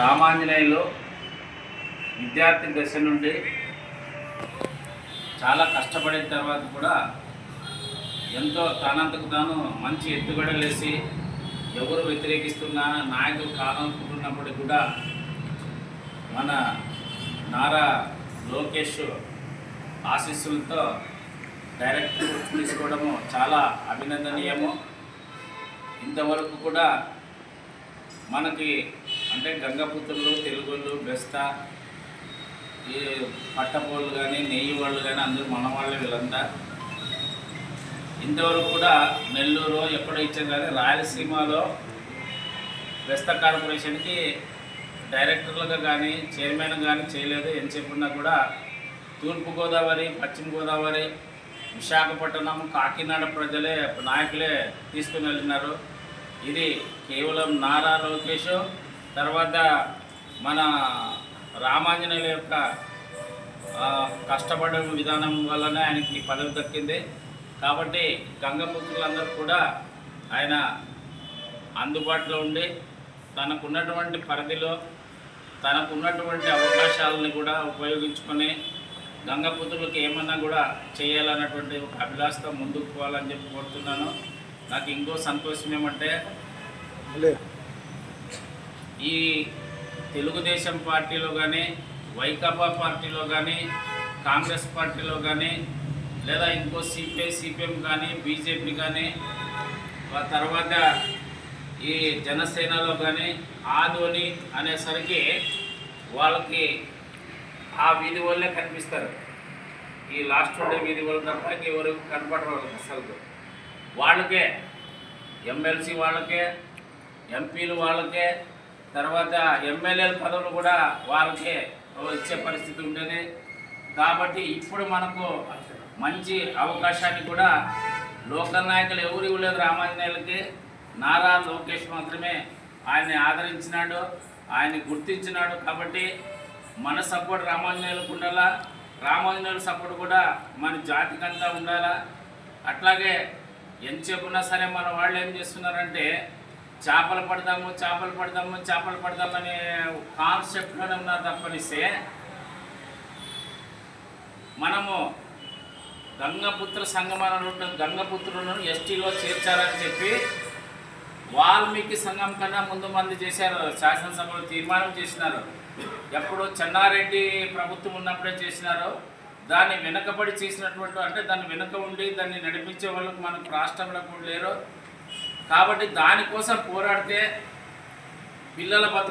రామాంజనేయులు విద్యార్థి దశ నుండి చాలా కష్టపడిన తర్వాత కూడా ఎంతో తనంతకు తాను మంచి ఎత్తుగడలేసి ఎవరు వ్యతిరేకిస్తున్నా నాయకులు కాదనుకుంటున్నప్పటికీ కూడా మన నారా లోకేష్ ఆశీస్సులతో డైరెక్ట్ తీసుకోవడము చాలా అభినందనీయము. ఇంతవరకు కూడా మనకి అంటే గంగపుత్రులు, తెలుగోళ్ళు, బెస్తా, ఈ పట్టపోళ్ళు కానీ నెయ్యి వాళ్ళు కానీ అందరూ మన వాళ్ళే వీళ్ళంతా. ఇంతవరకు కూడా నెల్లూరు ఎక్కడో ఇచ్చాం కానీ రాయలసీమలో బెస్తా కార్పొరేషన్కి డైరెక్టర్లుగా కానీ చైర్మన్ కానీ చేయలేదు. ఎంతసేపున్నా కూడా తూర్పుగోదావరి, పశ్చిమ గోదావరి, విశాఖపట్నం, కాకినాడ ప్రజలే నాయకులే తీసుకుని వెళ్ళినారు. ఇది కేవలం నారా లోకేష్ తర్వాత మన రామాంజనేయుల యొక్క కష్టపడే విధానం వల్లనే ఆయనకి పదవి దక్కింది. కాబట్టి గంగపుత్రులందరూ కూడా ఆయన అందుబాటులో ఉండి తనకున్నటువంటి పరిధిలో తనకున్నటువంటి అవకాశాలను కూడా ఉపయోగించుకొని గంగపుత్రులకు ఏమన్నా కూడా చేయాలన్నటువంటి ఒక అభిలాషతో ముందుకు పోవాలని చెప్పి కోరుతున్నాను. నాకు ఇంకో సంతోషం ఏమంటే ఈ తెలుగుదేశం పార్టీలో కానీ, వైకాపా పార్టీలో కానీ, కాంగ్రెస్ పార్టీలో కానీ, లేదా ఇంకో సిపిఎం కానీ, బీజేపీ కానీ, తర్వాత ఈ జనసేనలో కానీ ఆదోని అనేసరికి వాళ్ళకి ఆ వీధి వాళ్ళే కనిపిస్తారు. ఈ లాస్ట్ ఉండే వీధి వాళ్ళు తప్ప ఎవరు కనపడరు వాళ్ళకి అసలు. వాళ్ళకే ఎమ్మెల్సీ వాళ్ళకే, ఎంపీలు వాళ్ళకే, తర్వాత ఎమ్మెల్యేల పదవులు కూడా వాళ్ళకే వచ్చే పరిస్థితి ఉండేది. కాబట్టి ఇప్పుడు మనకు మంచి అవకాశాన్ని కూడా లోకల్ నాయకులు ఎవరు ఇవ్వలేదు. రామాంజనేయులకి నారా లోకేష్ మాత్రమే ఆయన్ని ఆదరించినాడు, ఆయన్ని గుర్తించినాడు. కాబట్టి మన సపోర్ట్ రామాంజనేయులకు ఉండాలా, రామాంజనేయుల సపోర్ట్ కూడా మన జాతికంతా ఉండాలా. అట్లాగే ఎంత చెప్పున్నా సరే మన వాళ్ళు ఏం చేస్తున్నారంటే చేపలు పడదామనే కాన్సెప్ట్లోనే ఉన్నారు తప్పనిస్తే మనము గంగపుత్ర సంఘం అని గంగపుత్రులను ఎస్టీలో చేర్చాలని చెప్పి వాల్మీకి సంఘం కన్నా ముందు మంది చేశారు. శాసనసభలో తీర్మానం చేసినారు. ఎప్పుడు చెన్నారెడ్డి ప్రభుత్వం ఉన్నప్పుడే చేసినారు. దాన్ని వెనకబడి చేసినటువంటి అంటే దాన్ని వెనుక ఉండి దాన్ని నడిపించే వాళ్ళకు మనకు రాష్ట్రంలో కూడా లేరు. కాబట్టి దానికోసం పోరాడితే పిల్లల బతుకు